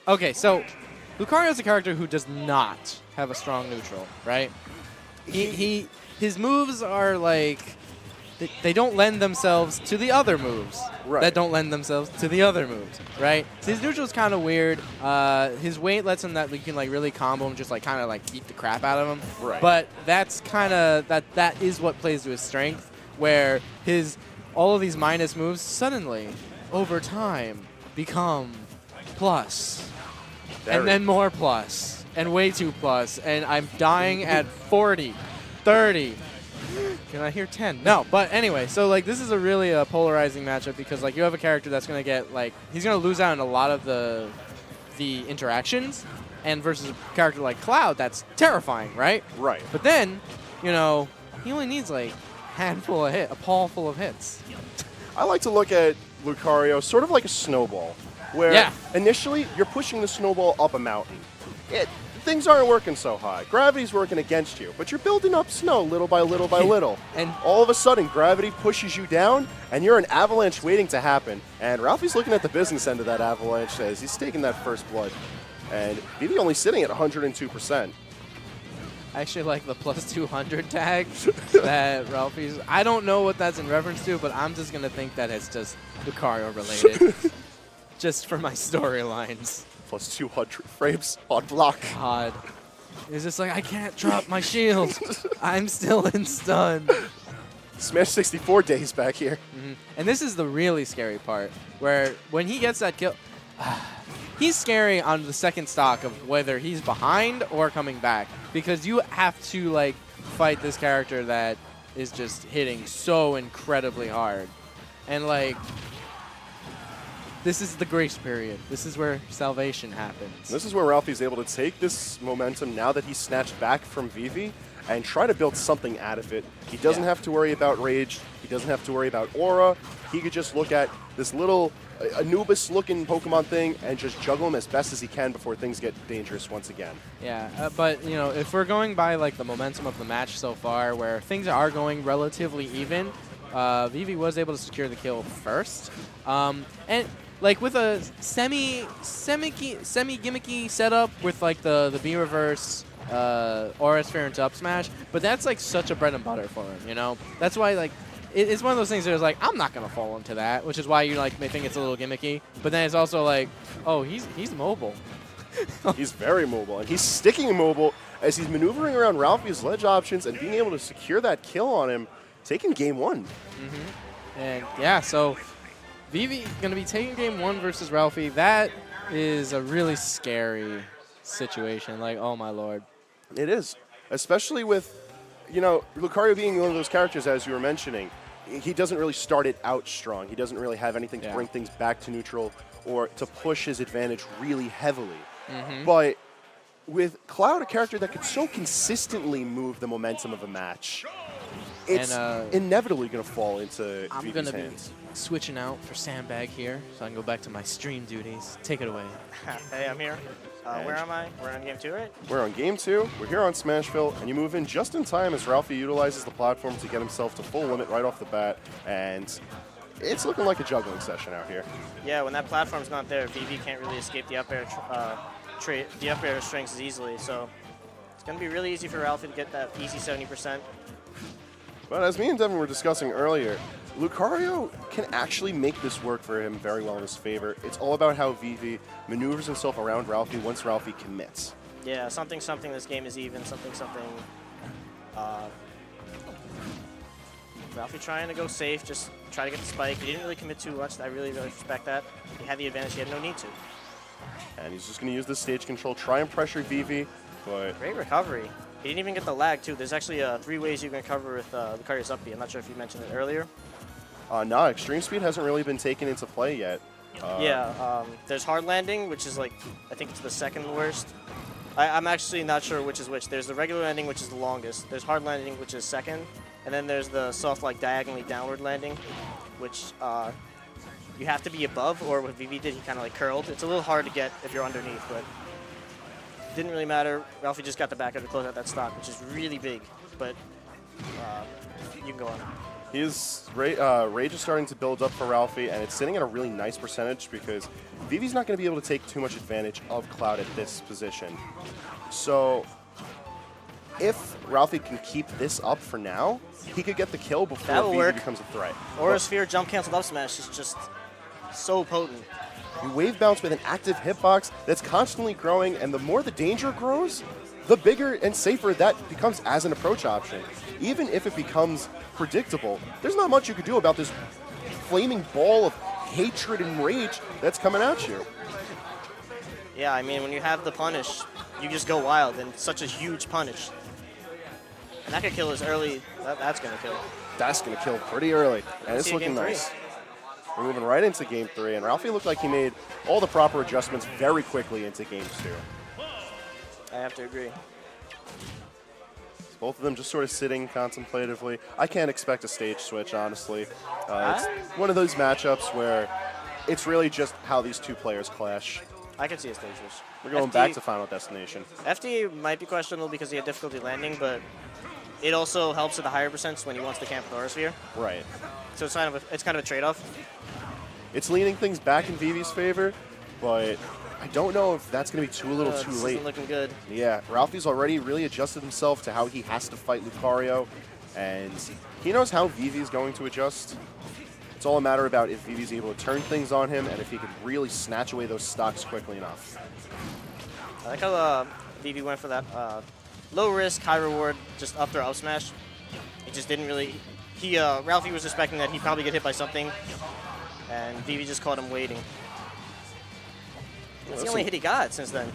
Okay, so Lucario's a character who does not have a strong neutral, right? His moves are like they don't lend themselves to the other moves that don't lend themselves to the other moves, right? So his neutral is kind of weird. His weight lets him that you can like really combo him, just like kind of like beat the crap out of him. Right. But that's kind of that is what plays to his strength, where all of these minus moves suddenly over time become plus, and then more plus, and way too plus, and I'm dying at 40, 30. Can I hear 10? No, but anyway, so like this is a really polarizing matchup because like you have a character that's gonna get like he's gonna lose out on a lot of the interactions, and versus a character like Cloud that's terrifying, right? Right. But then, you know, he only needs like a paw full of hits. I like to look at Lucario sort of like a snowball, where initially you're pushing the snowball up a mountain. Things aren't working so high. Gravity's working against you, but you're building up snow little by little by little. And all of a sudden, gravity pushes you down, and you're an avalanche waiting to happen. And Ralphie's looking at the business end of that avalanche as he's taking that first blood. And Vivi only sitting at 102%. I actually like the plus 200 tag that Ralphie's. I don't know what that's in reference to, but I'm just going to think that it's just Lucario related. Just for my storylines. Plus 200 frames on block. God. It's just like, I can't drop my shield. I'm still in stun. Smash 64 days back here. And this is the really scary part, where when he gets that kill, he's scary on the second stock of whether he's behind or coming back, because you have to like fight this character that is just hitting so incredibly hard. And like, this is the grace period. This is where salvation happens. This is where Ralphie's able to take this momentum now that he's snatched back from Vivi and try to build something out of it. He doesn't have to worry about rage. He doesn't have to worry about aura. He could just look at this little Anubis-looking Pokemon thing and just juggle him as best as he can before things get dangerous once again. Yeah, but you know, if we're going by like the momentum of the match so far, where things are going relatively even, Vivi was able to secure the kill first, and like with a semi gimmicky setup with like the B reverse, Aura Sphere into up smash, but that's like such a bread and butter for him, you know. That's why like it's one of those things where it's like I'm not gonna fall into that, which is why you like may think it's a little gimmicky, but then it's also like, oh, he's mobile. He's very mobile, and he's sticking mobile as he's maneuvering around Ralphie's ledge options and being able to secure that kill on him, taking game one. And yeah, so Vivi going to be taking game one versus Ralphie. That is a really scary situation. Like, oh my lord. It is, especially with, you know, Lucario being one of those characters, as you were mentioning. He doesn't really start it out strong. He doesn't really have anything to bring things back to neutral or to push his advantage really heavily. But with Cloud, a character that could so consistently move the momentum of a match, it's inevitably going to fall into Vivi's hands. Switching out for Sandbag here, so I can go back to my stream duties. Take it away. Hey, I'm here. Where am I? We're on game 2, right? We're on game 2. We're here on Smashville, and you move in just in time as Ralphie utilizes the platform to get himself to full limit right off the bat, and it's looking like a juggling session out here. Yeah, when that platform's not there, Vivi can't really escape the up air, strings as easily, so it's going to be really easy for Ralphie to get that easy 70%. But as me and Devin were discussing earlier, Lucario can actually make this work for him very well in his favor. It's all about how Vivi maneuvers himself around Ralphie once Ralphie commits. Yeah, something, this game is even, something. Ralphie trying to go safe, just try to get the spike. He didn't really commit too much. I really, really respect that. He had the advantage. He had no need to. And he's just going to use the stage control, try and pressure Vivi, but... Great recovery. He didn't even get the lag, too. There's actually 3 ways you can recover with Lucario's up B. I'm not sure if you mentioned it earlier. No, extreme speed hasn't really been taken into play yet. There's hard landing, which is like, I think it's the second worst. I'm actually not sure which is which. There's the regular landing, which is the longest. There's hard landing, which is second. And then there's the soft, like, diagonally downward landing, which you have to be above, or what Vivi did, he kind of like curled. It's a little hard to get if you're underneath, but didn't really matter. Ralphie just got the back to close out that stock, which is really big, but you can go on. Rage is starting to build up for Ralphie, and it's sitting at a really nice percentage because Vivi's not going to be able to take too much advantage of Cloud at this position. So if Ralphie can keep this up for now, he could get the kill before Vivi becomes a threat. Aura Sphere jump canceled up smash is just so potent. You wave bounce with an active hitbox that's constantly growing, and the more the danger grows, the bigger and safer that becomes as an approach option. Even if it becomes predictable, there's not much you could do about this flaming ball of hatred and rage that's coming at you. Yeah, I mean, when you have the punish, you just go wild, and such a huge punish. And that could kill as early. That's going to kill. That's going to kill pretty early, and it's looking nice. We're moving right into Game 3, and Ralphie looked like he made all the proper adjustments very quickly into Game 2. I have to agree. Both of them just sort of sitting contemplatively. I can't expect a stage switch, honestly. It's one of those matchups where it's really just how these two players clash. I can see a stage switch. We're going back to Final Destination. FD might be questionable because he had difficulty landing, but it also helps at the higher percents when he wants to camp with Aura Sphere. Right. So it's kind of a trade-off. It's leaning things back in Vivi's favor, but I don't know if that's going to be too late. Isn't looking good. Yeah, Ralphie's already really adjusted himself to how he has to fight Lucario, and he knows how Vivi's going to adjust. It's all a matter about if Vivi's able to turn things on him and if he can really snatch away those stocks quickly enough. I like how Vivi went for that low risk, high reward, just up throw up smash. It just didn't really. Ralphie was expecting that he'd probably get hit by something, and Vivi just caught him waiting. That's the only hit he got since then.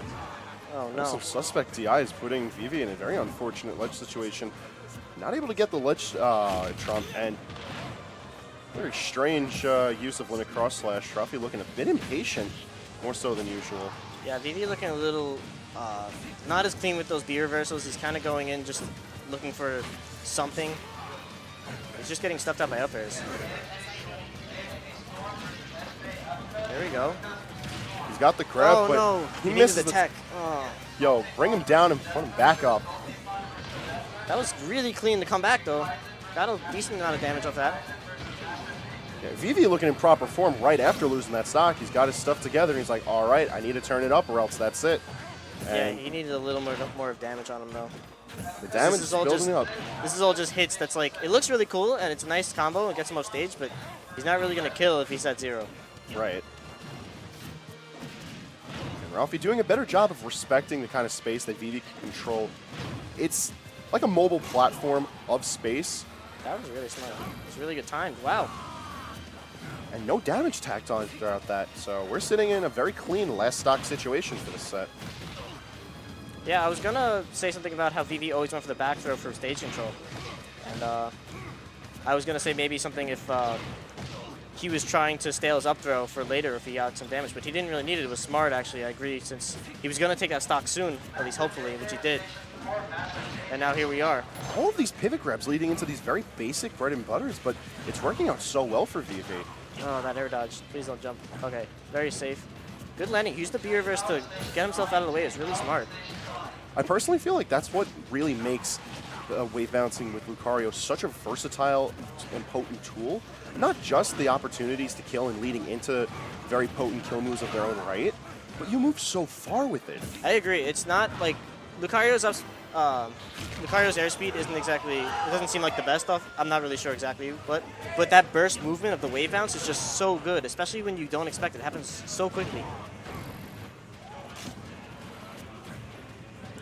Oh no. Some suspect DIs putting Vivi in a very unfortunate ledge situation. Not able to get the ledge trump, and very strange use of limit cross slash. Ralphie looking a bit impatient, more so than usual. Yeah, Vivi looking a little not as clean with those B reversals. He's kind of going in just looking for something. He's just getting stuffed out by up airs. There we go. He's got the grab, but no. he misses misses the tech. Oh. Yo, bring him down and put him back up. That was really clean to come back, though. Got a decent amount of damage off that. Yeah, Vivi looking in proper form right after losing that stock. He's got his stuff together, and he's like, all right, I need to turn it up or else that's it. And yeah, he needed a little more of damage on him, though. The damage is building up. This is all just hits that's like, it looks really cool, and it's a nice combo and gets him off stage, but he's not really going to kill if he's at 0. Right. And Ralphie doing a better job of respecting the kind of space that Vivi can control. It's like a mobile platform of space. That was really smart. It was really good timed. Wow. And no damage tacked on throughout that. So we're sitting in a very clean last stock situation for this set. Yeah, I was going to say something about how Vivi always went for the back throw for stage control. And I was going to say maybe something if he was trying to stale his up throw for later if he got some damage, but he didn't really need it. It was smart, actually, I agree, since he was going to take that stock soon, at least hopefully, which he did. And now here we are. All of these pivot grabs leading into these very basic bread and butters, but it's working out so well for Vivi. Oh, that air dodge. Please don't jump. Okay, very safe. Good landing. He used the B reverse to get himself out of the way. It's really smart. I personally feel like that's what really makes wave bouncing with Lucario such a versatile and potent tool. Not just the opportunities to kill and leading into very potent kill moves of their own right, but you move so far with it. I agree. It's not like Lucario's airspeed isn't exactly, it doesn't seem like the best stuff. I'm not really sure exactly what, but that burst movement of the wave bounce is just so good, especially when you don't expect it. It happens so quickly.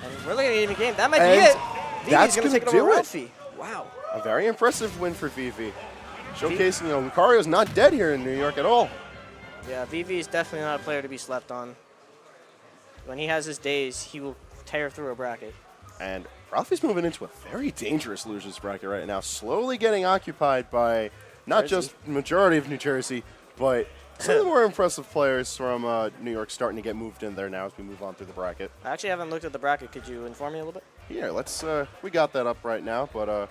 And we're looking at an even game. That might be it. Vivi's going to take it over Ralphie. Wow. A very impressive win for Vivi. Showcasing, Lucario's not dead here in New York at all. Yeah, Vivi is definitely not a player to be slept on. When he has his days, he will tear through a bracket. And Ralphie's moving into a very dangerous losers bracket right now, slowly getting occupied by not just the majority of New Jersey, but some of the more impressive players from New York starting to get moved in there now as we move on through the bracket. I actually haven't looked at the bracket. Could you inform me a little bit? Yeah, we got that up right now, but